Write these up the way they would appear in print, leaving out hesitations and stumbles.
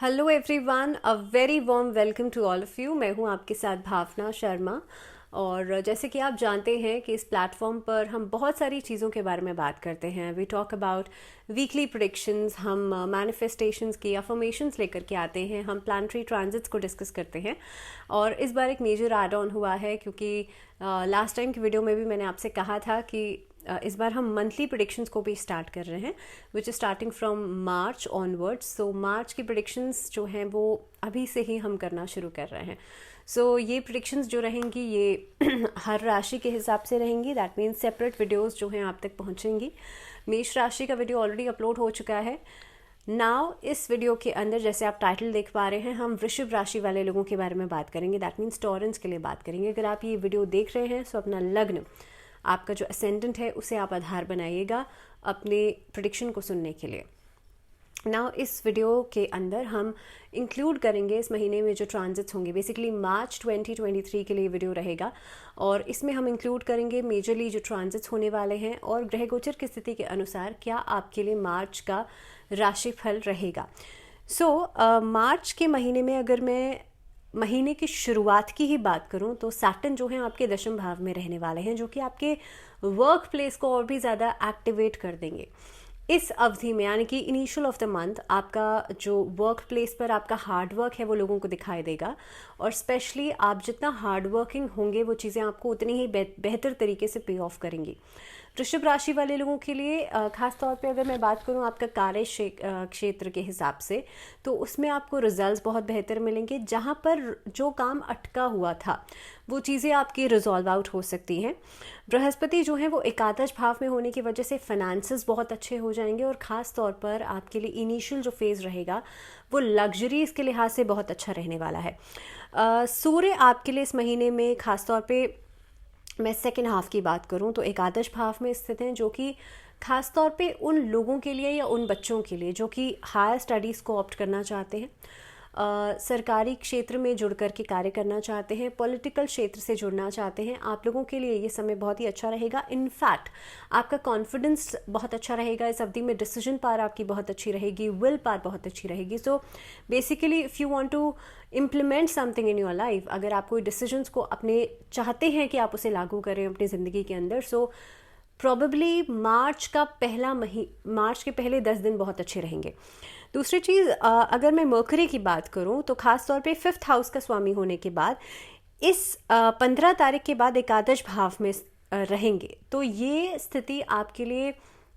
Hello everyone, a very warm welcome to all of you. मैं हूं आपके साथ भावना शर्मा। और जैसे कि आप जानते हैं कि इस प्लेटफॉर्म पर हम बहुत सारी चीज़ों के बारे में बात करते हैं। We talk about weekly predictions, हम मैनिफेस्टेशंस की अफर्मेशंस लेकर के आते हैं, हम प्लानिटरी ट्रांजिट्स को डिस्कस करते हैं। और इस बार एक मेजर ऐड ऑन हुआ है क्योंकि लास्ट टाइम की वीडियो में भी मैंने आपसे कहा था कि इस बार हम मंथली प्रिडिक्शंस को भी स्टार्ट कर रहे हैं, which is starting from March onwards. So March की प्रिडिक्शंस जो हैं वो अभी से ही हम करना शुरू कर रहे हैं। सो ये प्रिडिक्शंस जो रहेंगी ये हर राशि के हिसाब से रहेंगी। दैट मीन्स सेपरेट वीडियोस जो हैं आप तक पहुंचेंगी। मेष राशि का वीडियो ऑलरेडी अपलोड हो चुका है। नाउ इस वीडियो के अंदर जैसे आप टाइटल देख पा रहे हैं, हम वृषभ राशि वाले लोगों के बारे में बात करेंगे। दैट मीन्स टॉरेंस के लिए बात करेंगे। अगर आप ये वीडियो देख रहे हैं तो अपना लग्न, आपका जो असेंडेंट है, उसे आप आधार बनाइएगा अपने प्रेडिक्शन को सुनने के लिए। नाउ इस वीडियो के अंदर हम इंक्लूड करेंगे इस महीने में जो ट्रांजिट्स होंगे। बेसिकली मार्च 2023 के लिए वीडियो रहेगा और इसमें हम इंक्लूड करेंगे मेजरली जो ट्रांजिट्स होने वाले हैं और ग्रह गोचर की स्थिति के अनुसार क्या आपके लिए मार्च का राशिफल रहेगा। मार्च के महीने में अगर मैं महीने की शुरुआत की ही बात करूं तो सैटर्न जो है आपके दशम भाव में रहने वाले हैं, जो कि आपके वर्क प्लेस को और भी ज़्यादा एक्टिवेट कर देंगे इस अवधि में। यानी कि इनिशियल ऑफ द मंथ आपका जो वर्क प्लेस पर आपका हार्ड वर्क है वो लोगों को दिखाई देगा और स्पेशली आप जितना हार्ड वर्किंग होंगे वो चीज़ें आपको उतनी ही बेहतर तरीके से पे ऑफ करेंगी। वृषभ राशि वाले लोगों के लिए खास तौर पे अगर मैं बात करूं आपका कार्य क्षेत्र के हिसाब से, तो उसमें आपको रिजल्ट्स बहुत बेहतर मिलेंगे। जहां पर जो काम अटका हुआ था वो चीज़ें आपकी रिजॉल्व आउट हो सकती हैं। बृहस्पति जो है वो एकादश भाव में होने की वजह से फाइनेंसेस बहुत अच्छे हो जाएंगे और ख़ास तौर पर आपके लिए इनिशियल जो फेज़ रहेगा वो लग्जरीज के लिहाज से बहुत अच्छा रहने वाला है। सूर्य आपके लिए इस महीने में ख़ास तौर पे मैं सेकेंड हाफ की बात करूं तो एकादश भाव में स्थित हैं, जो कि खास तौर पे उन लोगों के लिए या उन बच्चों के लिए जो कि हायर स्टडीज़ को ऑप्ट करना चाहते हैं, सरकारी क्षेत्र में जुड़ कर के कार्य करना चाहते हैं, पॉलिटिकल क्षेत्र से जुड़ना चाहते हैं। आप लोगों के लिए ये समय बहुत ही अच्छा रहेगा। इनफैक्ट आपका कॉन्फिडेंस बहुत अच्छा रहेगा इस अवधि में। डिसीजन पावर आपकी बहुत अच्छी रहेगी, विल पावर बहुत अच्छी रहेगी। So basically if you want to implement something in your life, अगर आप कोई डिसीजंस को अपने चाहते हैं कि आप उसे लागू करें अपनी ज़िंदगी के अंदर, सो प्रॉबेबली मार्च के पहले 10 दिन बहुत अच्छे रहेंगे। दूसरी चीज़, अगर मैं मर्करी की बात करूं तो ख़ास तौर पे 5th हाउस का स्वामी होने के बाद इस 15 तारीख के बाद एकादश भाव में रहेंगे, तो ये स्थिति आपके लिए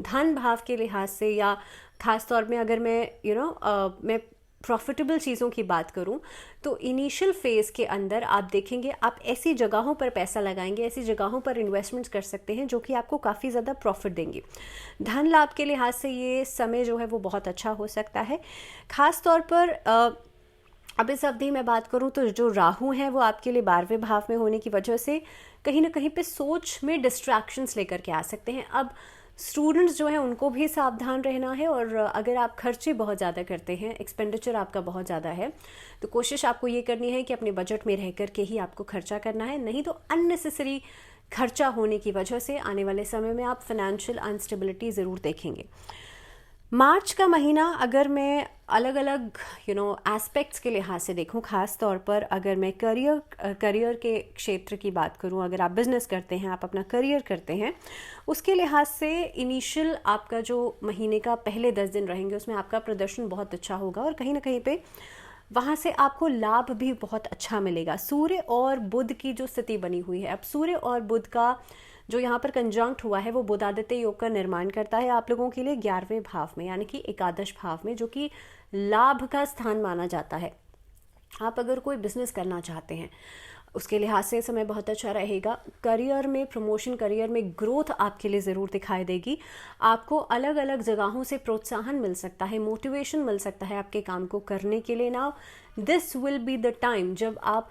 धन भाव के लिहाज से या ख़ास तौर में अगर मैं मैं प्रॉफिटेबल चीज़ों की बात करूं तो इनिशियल फेज़ के अंदर आप देखेंगे आप ऐसी जगहों पर पैसा लगाएंगे, ऐसी जगहों पर इन्वेस्टमेंट्स कर सकते हैं जो कि आपको काफ़ी ज़्यादा प्रॉफिट देंगी। धन लाभ के लिहाज से ये समय जो है वो बहुत अच्छा हो सकता है। ख़ास तौर पर अब इस अवधि में बात करूं तो जो राहु हैं वो आपके लिए 12वें भाव में होने की वजह से कहीं ना कहीं पे सोच में डिस्ट्रैक्शंस लेकर के आ सकते हैं। अब स्टूडेंट्स जो हैं उनको भी सावधान रहना है और अगर आप खर्चे बहुत ज़्यादा करते हैं, एक्सपेंडिचर आपका बहुत ज़्यादा है, तो कोशिश आपको ये करनी है कि अपने बजट में रह कर के ही आपको खर्चा करना है, नहीं तो अननेसेसरी खर्चा होने की वजह से आने वाले समय में आप फाइनेंशियल अनस्टेबिलिटी ज़रूर देखेंगे। मार्च का महीना अगर मैं अलग अलग एस्पेक्ट्स के लिहाज से देखूं, ख़ास तौर पर अगर मैं करियर के क्षेत्र की बात करूं, अगर आप बिज़नेस करते हैं, आप अपना करियर करते हैं, उसके लिहाज से इनिशियल आपका जो महीने का पहले 10 दिन रहेंगे उसमें आपका प्रदर्शन बहुत अच्छा होगा और कहीं ना कहीं पे वहाँ से आपको लाभ भी बहुत अच्छा मिलेगा। सूर्य और बुध की जो स्थिति बनी हुई है, अब सूर्य और बुध का जो यहाँ पर कंजंक्ट हुआ है वो बुधादित्य योग का निर्माण करता है आप लोगों के लिए 11वें भाव में, यानी कि एकादश भाव में, जो कि लाभ का स्थान माना जाता है। आप अगर कोई बिजनेस करना चाहते हैं उसके लिहाज से समय बहुत अच्छा रहेगा। करियर में प्रमोशन, करियर में ग्रोथ आपके लिए ज़रूर दिखाई देगी। आपको अलग अलग जगहों से प्रोत्साहन मिल सकता है, मोटिवेशन मिल सकता है आपके काम को करने के लिए। Now this will be the time जब आप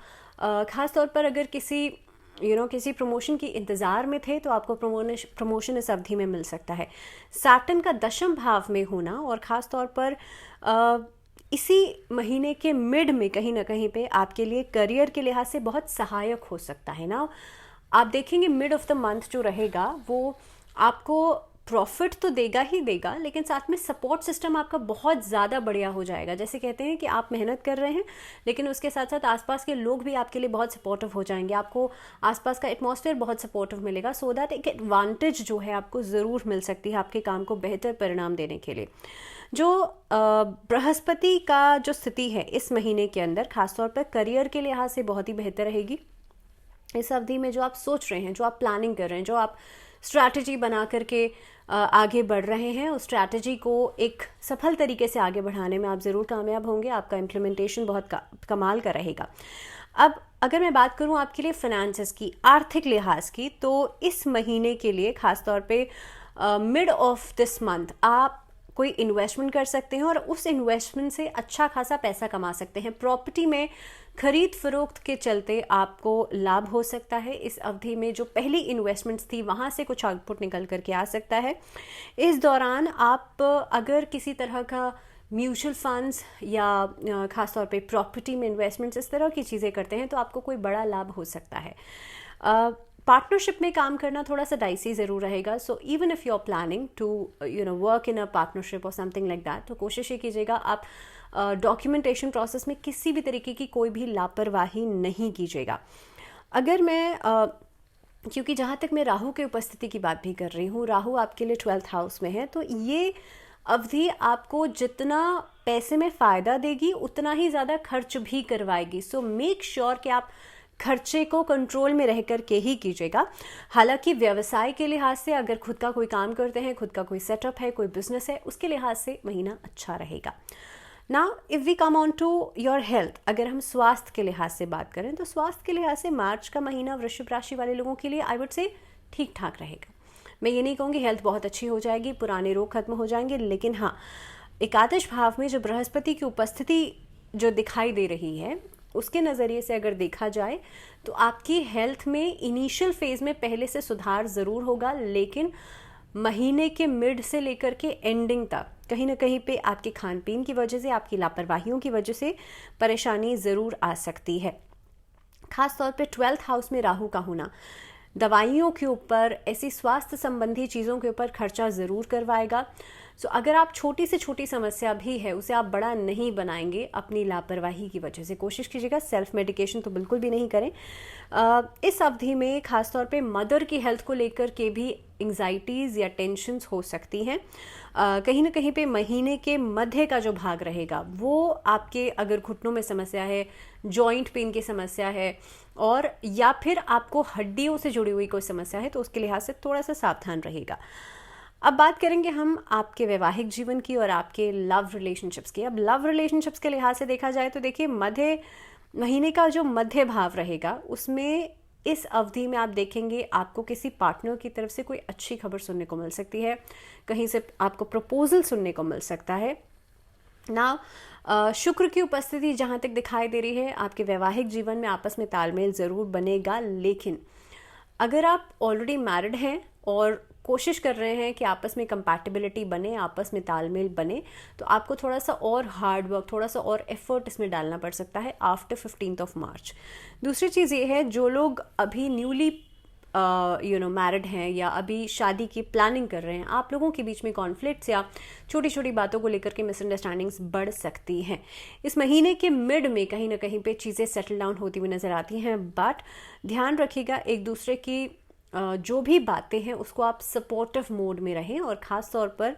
ख़ास तौर पर अगर किसी प्रमोशन की इंतज़ार में थे तो आपको प्रमोशन इस अवधि में मिल सकता है। सैटर्न का दशम भाव में होना और ख़ास तौर पर इसी महीने के मिड में कहीं ना कहीं पे आपके लिए करियर के लिहाज से बहुत सहायक हो सकता है ना। आप देखेंगे मिड ऑफ द मंथ जो रहेगा वो आपको प्रॉफिट तो देगा ही देगा, लेकिन साथ में सपोर्ट सिस्टम आपका बहुत ज़्यादा बढ़िया हो जाएगा। जैसे कहते हैं कि आप मेहनत कर रहे हैं, लेकिन उसके साथ साथ आसपास के लोग भी आपके लिए बहुत सपोर्टिव हो जाएंगे, आपको आसपास का एटमॉस्फेयर बहुत सपोर्टिव मिलेगा। सो दैट एक एडवांटेज जो है आपको ज़रूर मिल सकती है आपके काम को बेहतर परिणाम देने के लिए। जो बृहस्पति का जो स्थिति है इस महीने के अंदर, खासतौर पर करियर के लिहाज से बहुत ही बेहतर रहेगी। इस अवधि में जो आप सोच रहे हैं, जो आप प्लानिंग कर रहे हैं, जो आप स्ट्रैटेजी बना करके आगे बढ़ रहे हैं, उस स्ट्रैटेजी को एक सफल तरीके से आगे बढ़ाने में आप ज़रूर कामयाब होंगे। आपका इम्प्लीमेंटेशन बहुत कमाल का रहेगा। अब अगर मैं बात करूं आपके लिए फाइनेंसेस की, आर्थिक लिहाज की, तो इस महीने के लिए खासतौर पे मिड ऑफ दिस मंथ आप कोई इन्वेस्टमेंट कर सकते हैं और उस इन्वेस्टमेंट से अच्छा खासा पैसा कमा सकते हैं। प्रॉपर्टी में खरीद फरोख्त के चलते आपको लाभ हो सकता है। इस अवधि में जो पहली इन्वेस्टमेंट्स थी वहाँ से कुछ आउटपुट निकल करके आ सकता है। इस दौरान आप अगर किसी तरह का म्यूचुअल फंड्स या ख़ासतौर पे प्रॉपर्टी में इन्वेस्टमेंट्स, इस तरह की चीज़ें करते हैं तो आपको कोई बड़ा लाभ हो सकता है। पार्टनरशिप में काम करना थोड़ा सा डाइसी ज़रूर रहेगा। So even if you are planning to work in a partnership or something like that, तो कोशिश ये कीजिएगा आप डॉक्यूमेंटेशन प्रोसेस में किसी भी तरीके की कोई भी लापरवाही नहीं कीजिएगा। अगर मैं क्योंकि जहाँ तक मैं राहु की उपस्थिति की बात भी कर रही हूँ, राहु आपके लिए 12th हाउस में है, तो ये अवधि आपको जितना पैसे में फ़ायदा देगी उतना ही ज़्यादा खर्च भी करवाएगी। सो मेक श्योर कि आप खर्चे को कंट्रोल में रह कर के ही कीजिएगा। हालांकि व्यवसाय के लिहाज से अगर खुद का कोई काम करते हैं, खुद का कोई सेटअप है, कोई बिजनेस है, उसके लिहाज से महीना अच्छा रहेगा। Now if we come on to your health, अगर हम स्वास्थ्य के लिहाज से बात करें तो स्वास्थ्य के लिहाज से मार्च का महीना वृश्चिक राशि वाले लोगों के लिए आई वुड से ठीक ठाक रहेगा। मैं ये नहीं कहूँगी हेल्थ बहुत अच्छी हो जाएगी, पुराने रोग खत्म हो जाएंगे, लेकिन हाँ, एकादश भाव में जो बृहस्पति की उपस्थिति जो दिखाई दे रही है उसके नज़रिए से अगर देखा जाए तो आपकी हेल्थ में इनिशियल फेज़ में पहले से सुधार ज़रूर होगा, लेकिन महीने के मिड से लेकर के एंडिंग तक कहीं ना कहीं पे आपके खान पीन की वजह से, आपकी लापरवाहियों की वजह से परेशानी ज़रूर आ सकती है। खास तौर पे 12th हाउस में राहु का होना दवाइयों के ऊपर, ऐसी स्वास्थ्य संबंधी चीज़ों के ऊपर खर्चा ज़रूर करवाएगा। सो अगर आप छोटी से छोटी समस्या भी है उसे आप बड़ा नहीं बनाएंगे अपनी लापरवाही की वजह से। कोशिश कीजिएगा सेल्फ मेडिकेशन तो बिल्कुल भी नहीं करें। इस अवधि में खासतौर पे मदर की हेल्थ को लेकर के भी एंग्जाइटीज़ या टेंशन्स हो सकती हैं। कहीं ना कहीं पे महीने के मध्य का जो भाग रहेगा वो आपके, अगर घुटनों में समस्या है, जॉइंट पेन की समस्या है, और या फिर आपको हड्डियों से जुड़ी हुई कोई समस्या है, तो उसके लिहाज से थोड़ा सा सावधान रहेगा। अब बात करेंगे हम आपके वैवाहिक जीवन की और आपके लव रिलेशनशिप्स की। अब लव रिलेशनशिप्स के लिहाज से देखा जाए तो देखिए, मध्य महीने का जो मध्य भाव रहेगा उसमें इस अवधि में आप देखेंगे आपको किसी पार्टनर की तरफ से कोई अच्छी खबर सुनने को मिल सकती है, कहीं से आपको प्रपोजल सुनने को मिल सकता है ना। शुक्र की उपस्थिति जहाँ तक दिखाई दे रही है, आपके वैवाहिक जीवन में आपस में तालमेल ज़रूर बनेगा, लेकिन अगर आप ऑलरेडी मैरिड हैं और कोशिश कर रहे हैं कि आपस में कंपैटिबिलिटी बने, आपस में तालमेल बने, तो आपको थोड़ा सा और हार्ड वर्क, थोड़ा सा और एफर्ट इसमें डालना पड़ सकता है आफ्टर 15th ऑफ मार्च। दूसरी चीज़ ये है, जो लोग अभी न्यूली मैरिड हैं या अभी शादी की प्लानिंग कर रहे हैं, आप लोगों के बीच में कॉन्फ्लिक्ट्स या छोटी छोटी बातों को लेकर के मिसअंडरस्टैंडिंग्स बढ़ सकती हैं। इस महीने के मिड में कहीं ना कहीं पे चीज़ें सेटल डाउन होती हुई नज़र आती हैं, बट ध्यान रखिएगा एक दूसरे की जो भी बातें हैं उसको आप सपोर्टिव मोड में रहें, और ख़ास तौर पर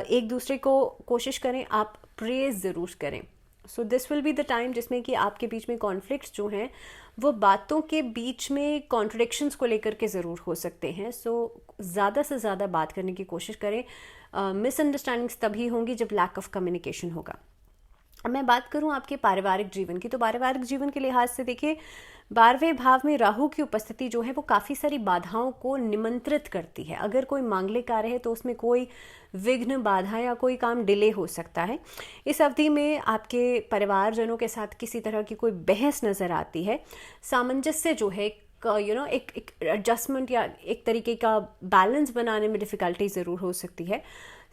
एक दूसरे को कोशिश करें आप प्रेज़ ज़रूर करें। So this will be the time जिसमें कि आपके बीच में कॉन्फ्लिक्ट्स जो हैं वो बातों के बीच में कॉन्ट्रडिक्शंस को लेकर के ज़रूर हो सकते हैं। सो ज़्यादा से ज़्यादा बात करने की कोशिश करें। मिसअंडरस्टैंडिंग्स तभी होंगी जब लैक ऑफ कम्युनिकेशन होगा। अब मैं बात करूं आपके पारिवारिक जीवन की, तो पारिवारिक जीवन के लिहाज से देखिए, 12वें भाव में राहु की उपस्थिति जो है वो काफ़ी सारी बाधाओं को निमंत्रित करती है। अगर कोई मांगलिक कार्य है तो उसमें कोई विघ्न, बाधा या कोई काम डिले हो सकता है। इस अवधि में आपके परिवारजनों के साथ किसी तरह की कोई बहस नज़र आती है। सामंजस्य जो है एक एडजस्टमेंट या एक तरीके का बैलेंस बनाने में डिफ़िकल्टी ज़रूर हो सकती है।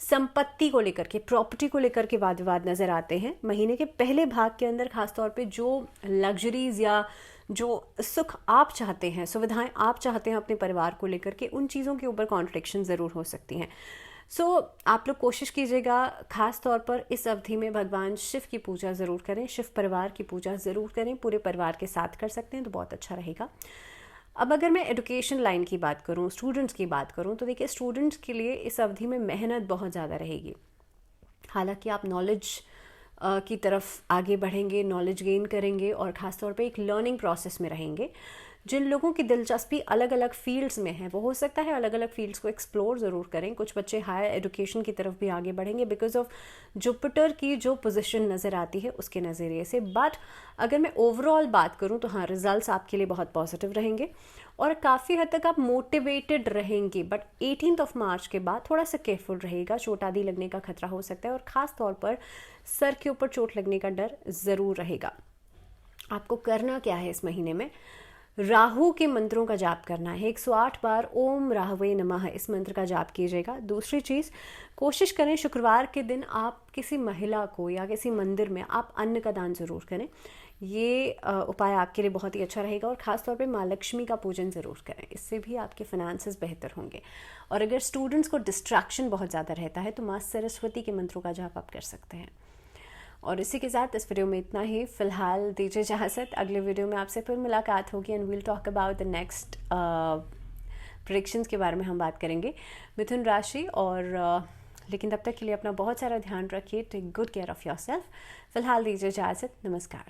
संपत्ति को लेकर के, प्रॉपर्टी को लेकर के वाद विवाद नज़र आते हैं। महीने के पहले भाग के अंदर खासतौर पे जो लग्जरीज या जो सुख आप चाहते हैं, सुविधाएं आप चाहते हैं अपने परिवार को लेकर के, उन चीज़ों के ऊपर कॉन्ट्रडिक्शन ज़रूर हो सकती हैं। सो आप लोग कोशिश कीजिएगा खास तौर पर इस अवधि में भगवान शिव की पूजा ज़रूर करें, शिव परिवार की पूजा ज़रूर करें, पूरे परिवार के साथ कर सकते हैं तो बहुत अच्छा रहेगा। अब अगर मैं एजुकेशन लाइन की बात करूं, स्टूडेंट्स की बात करूं, तो देखिए स्टूडेंट्स के लिए इस अवधि में मेहनत बहुत ज़्यादा रहेगी। हालांकि आप नॉलेज की तरफ आगे बढ़ेंगे, नॉलेज गेन करेंगे और ख़ास तौर पे एक लर्निंग प्रोसेस में रहेंगे। जिन लोगों की दिलचस्पी अलग अलग फील्ड्स में है, वो हो सकता है अलग अलग फील्ड्स को एक्सप्लोर ज़रूर करें। कुछ बच्चे हायर एजुकेशन की तरफ भी आगे बढ़ेंगे बिकॉज ऑफ जुपिटर की जो पोजीशन नज़र आती है उसके नज़रिए से। बट अगर मैं ओवरऑल बात करूं तो हाँ, रिजल्ट्स आपके लिए बहुत पॉजिटिव रहेंगे और काफ़ी हद तक आप मोटिवेटेड रहेंगे। बट 18 मार्च के बाद थोड़ा सा केयरफुल रहेगा, चोट आदि लगने का खतरा हो सकता है और ख़ास तौर पर सर के ऊपर चोट लगने का डर ज़रूर रहेगा। आपको करना क्या है इस महीने में, राहु के मंत्रों का जाप करना है। 108 बार ओम राहवे नमः इस मंत्र का जाप कीजिएगा। दूसरी चीज़, कोशिश करें शुक्रवार के दिन आप किसी महिला को या किसी मंदिर में आप अन्न का दान ज़रूर करें। ये उपाय आपके लिए बहुत ही अच्छा रहेगा और ख़ास तौर पे माँ लक्ष्मी का पूजन ज़रूर करें, इससे भी आपके फाइनेंसेस बेहतर होंगे। और अगर स्टूडेंट्स को डिस्ट्रैक्शन बहुत ज़्यादा रहता है तो माँ सरस्वती के मंत्रों का जाप आप कर सकते हैं। और इसी के साथ इस वीडियो में इतना ही। फ़िलहाल दीजिए इजाज़त, अगले वीडियो में आपसे फिर मुलाकात होगी and we'll talk about the next predictions के बारे में हम बात करेंगे, मिथुन राशि। और लेकिन तब तक के लिए अपना बहुत सारा ध्यान रखिए, take good care of yourself. फ़िलहाल दीजिए इजाज़त, नमस्कार।